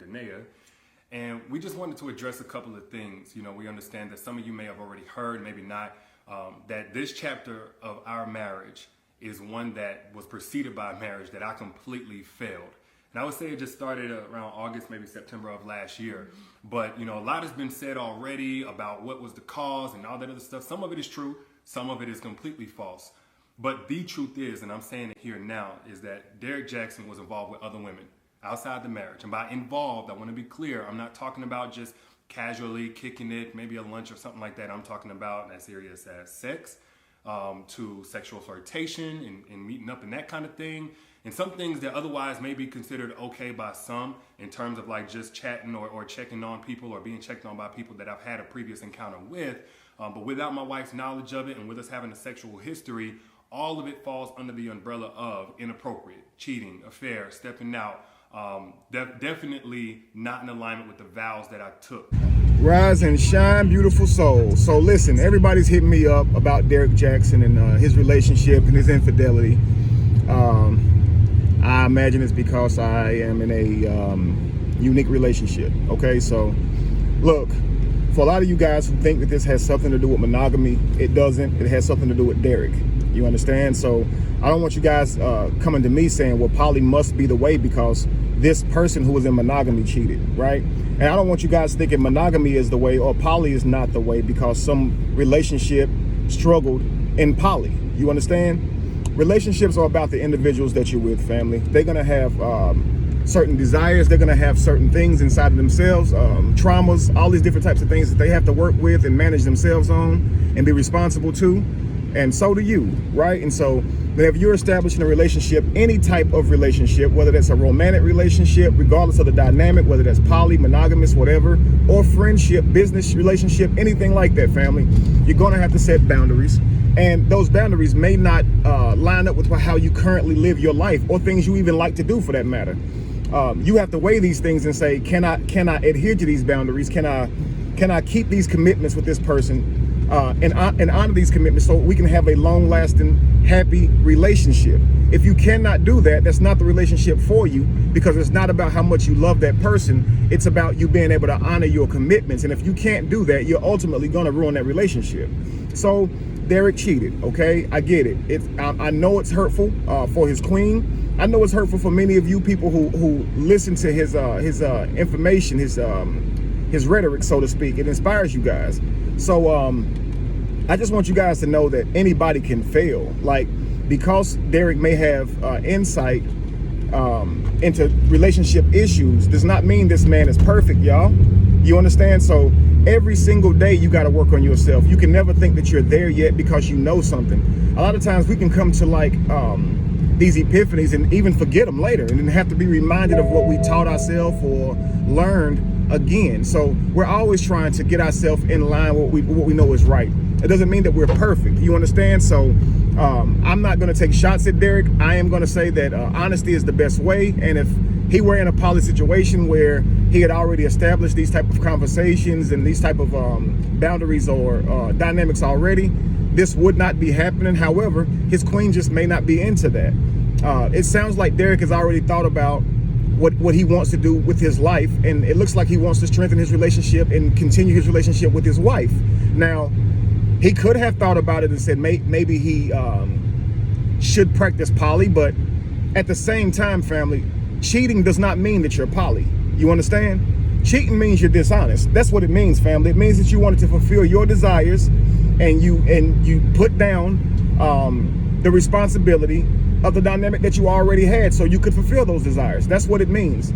Renea. And we just wanted to address a couple of things. You know, we understand that some of you may have already heard, maybe not, that this chapter of our marriage is one that was preceded by a marriage that I completely failed. And I would say it just started around August, maybe September of last year. But, you know, a lot has been said already about what was the cause and all that other stuff. Some of it is true. Some of it is completely false. But the truth is, and I'm saying it here now, is that Derek Jaxn was involved with other women outside the marriage. And by involved, I want to be clear, I'm not talking about just casually kicking it, maybe a lunch or something like that. I'm talking about as serious as sex, to sexual flirtation and meeting up and that kind of thing. And some things that otherwise may be considered okay by some in terms of like just chatting or checking on people or being checked on by people that I've had a previous encounter with. But without my wife's knowledge of it and with us having a sexual history, all of it falls under the umbrella of inappropriate, cheating, affair, stepping out. Definitely not in alignment with the vows that I took. Rise and shine, beautiful soul. So listen, everybody's hitting me up about Derek Jaxn and his relationship and his infidelity. I imagine it's because I am in a unique relationship. Okay, so look, for a lot of you guys who think that this has something to do with monogamy, it doesn't. It has something to do with Derek. You understand? So I don't want you guys coming to me saying, well, poly must be the way because this person who was in monogamy cheated, right? And I don't want you guys thinking monogamy is the way or poly is not the way because some relationship struggled in poly. You understand? Relationships are about the individuals that you're with, family. They're going to have certain desires. They're going to have certain things inside of themselves, traumas, all these different types of things that they have to work with and manage themselves on and be responsible to. And so do you, right? And so if you're establishing a relationship, any type of relationship, whether that's a romantic relationship, regardless of the dynamic, whether that's poly, monogamous, whatever, or friendship, business relationship, anything like that, family, you're going to have to set boundaries. And those boundaries may not line up with how you currently live your life or things you even like to do for that matter. You have to weigh these things and say, can I adhere to these boundaries? Can I keep these commitments with this person? And honor these commitments so we can have a long-lasting, happy relationship. If you cannot do that, that's not the relationship for you because it's not about how much you love that person. It's about you being able to honor your commitments. And if you can't do that, you're ultimately going to ruin that relationship. So Derek cheated, okay? I get it. I know it's hurtful for his queen. I know it's hurtful for many of you people who listen to his information, his rhetoric, so to speak. It inspires you guys. So I just want you guys to know that anybody can fail. Like, because Derek may have insight into relationship issues does not mean this man is perfect, y'all. You understand? So every single day you got to work on yourself. You can never think that you're there yet because you know something. A lot of times we can come to like these epiphanies and even forget them later and then have to be reminded of what we taught ourselves or learned again. So we're always trying to get ourselves in line with what we know is right. It doesn't mean that we're perfect. You understand? So I'm not going to take shots at Derek. I am going to say that honesty is the best way. And if he were in a poly situation where he had already established these type of conversations and these type of boundaries or dynamics already, this would not be happening. However, his queen just may not be into that. It sounds like Derek has already thought about what he wants to do with his life, and it looks like he wants to strengthen his relationship and continue his relationship with his wife. Now, he could have thought about it and said maybe he should practice poly, but at the same time, family, cheating does not mean that you're poly. You understand? Cheating means you're dishonest. That's what it means, family. It means that you wanted to fulfill your desires and you put down the responsibility of the dynamic that you already had so you could fulfill those desires. That's what it means.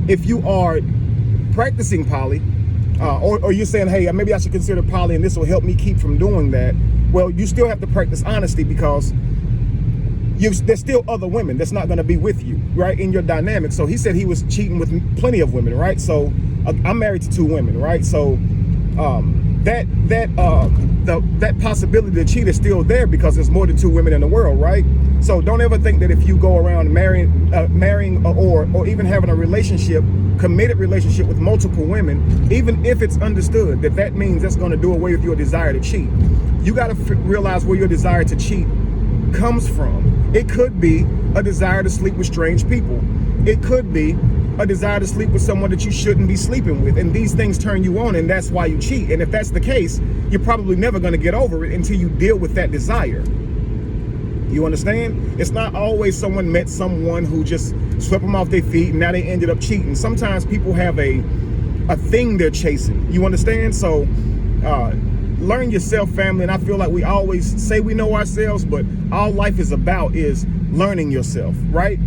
If you are practicing poly, or you're saying, hey, maybe I should consider poly and this will help me keep from doing that, well, you still have to practice honesty because there's still other women that's not going to be with you, right, in your dynamic. So he said he was cheating with plenty of women, right? So I'm married to 2 women, right? So that possibility to cheat is still there because there's more than 2 women in the world, right? So don't ever think that if you go around marrying or even having a relationship, committed relationship with multiple women, even if it's understood that means that's going to do away with your desire to cheat. You got to realize where your desire to cheat comes from. It could be a desire to sleep with strange people. It could be a desire to sleep with someone that you shouldn't be sleeping with, and these things turn you on, and that's why you cheat. And if that's the case, you're probably never going to get over it until you deal with that desire. You understand? It's not always someone met someone who just swept them off their feet and now they ended up cheating. Sometimes people have a thing they're chasing. You understand? So learn yourself, family. And I feel like we always say we know ourselves, but all life is about is learning yourself, right?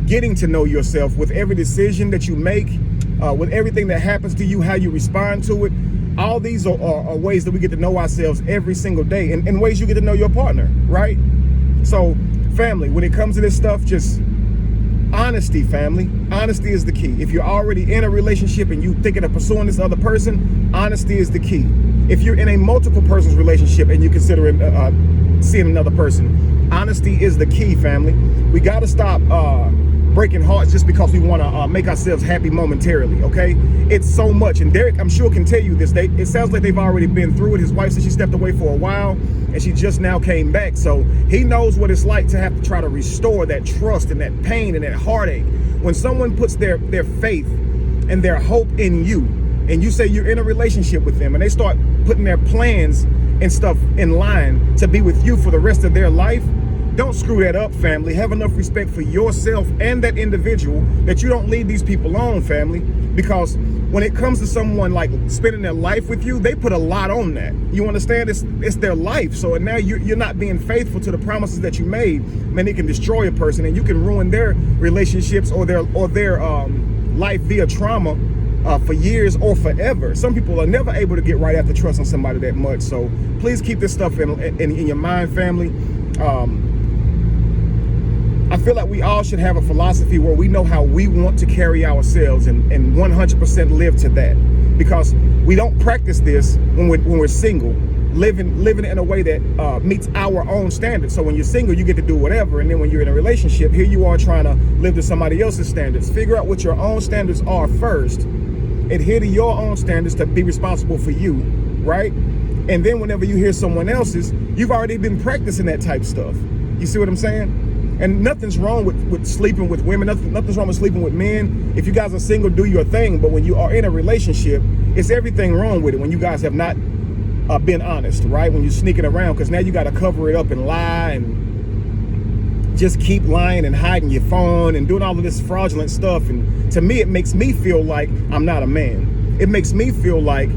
Getting to know yourself with every decision that you make, with everything that happens to you, how you respond to it. All these are ways that we get to know ourselves every single day, and ways you get to know your partner, right? So, family, when it comes to this stuff, just honesty, family. Honesty is the key. If you're already in a relationship and you thinking of pursuing this other person, honesty is the key. If you're in a multiple persons relationship and you consider seeing another person, honesty is the key, family. We got to stop breaking hearts just because we want to make ourselves happy momentarily, okay? It's so much, and Derek, I'm sure, can tell you this. It sounds like they've already been through it. His wife said she stepped away for a while, and she just now came back, so he knows what it's like to have to try to restore that trust and that pain and that heartache. When someone puts their faith and their hope in you, and you say you're in a relationship with them, and they start putting their plans and stuff in line to be with you for the rest of their life, don't screw that up, family. Have enough respect for yourself and that individual that you don't lead these people on, family. Because when it comes to someone like spending their life with you, they put a lot on that. You understand? It's their life. So now you're not being faithful to the promises that you made. Man, it can destroy a person, and you can ruin their relationships or their life via trauma for years or forever. Some people are never able to get right after trusting somebody that much. So please keep this stuff in your mind, family. I feel like we all should have a philosophy where we know how we want to carry ourselves and 100% live to that, because we don't practice this when we're single, living in a way that meets our own standards. So when you're single, you get to do whatever, and then when you're in a relationship, here you are trying to live to somebody else's standards. Figure out what your own standards are first, adhere to your own standards to be responsible for you, right? And then whenever you hear someone else's, you've already been practicing that type stuff. You see what I'm saying? And nothing's wrong with sleeping with women. Nothing's wrong with sleeping with men. If you guys are single, do your thing. But when you are in a relationship, it's everything wrong with it when you guys have not been honest, right? When you're sneaking around, because now you got to cover it up and lie and just keep lying and hiding your phone and doing all of this fraudulent stuff. And to me, it makes me feel like I'm not a man. It makes me feel like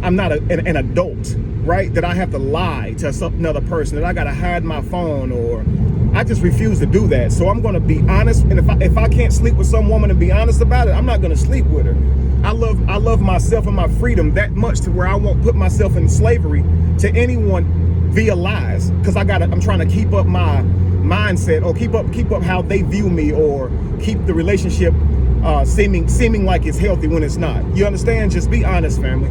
I'm not an adult, right? That I have to lie to another person, that I got to hide my phone, or I just refuse to do that. So I'm going to be honest. And if I can't sleep with some woman and be honest about it, I'm not going to sleep with her. I love myself and my freedom that much to where I won't put myself in slavery to anyone via lies, because I'm trying to keep up my mindset, or keep up how they view me, or keep the relationship seeming like it's healthy when it's not. You understand? Just be honest, family.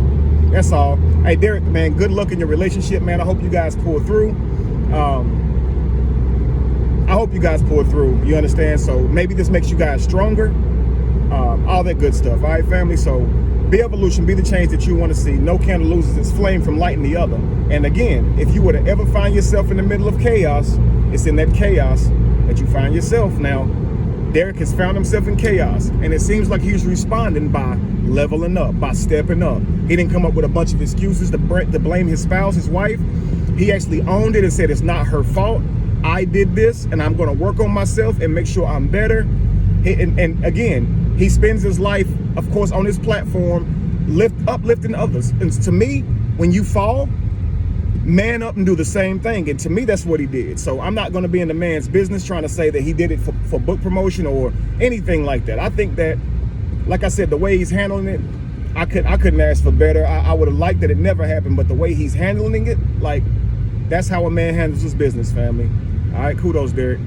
That's all. Hey, Derek, man, good luck in your relationship, man. I hope you guys pull through. You understand? So maybe this makes you guys stronger. All that good stuff. All right, family? So be evolution. Be the change that you want to see. No candle loses its flame from lighting the other. And again, if you were to ever find yourself in the middle of chaos, it's in that chaos that you find yourself. Now, Derek has found himself in chaos, and it seems like he's responding by leveling up, by stepping up. He didn't come up with a bunch of excuses to blame his spouse, his wife. He actually owned it and said, it's not her fault. I did this, and I'm going to work on myself and make sure I'm better. And again, he spends his life, of course, on his platform, uplifting others. And to me, when you fall, man up and do the same thing. And to me, that's what he did. So I'm not going to be in the man's business trying to say that he did it for book promotion or anything like that. I think that, like I said, the way he's handling it, I couldn't ask for better. I would have liked that it never happened, but the way he's handling it, like, that's how a man handles his business, family. All right, kudos, Derek.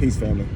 Peace, family.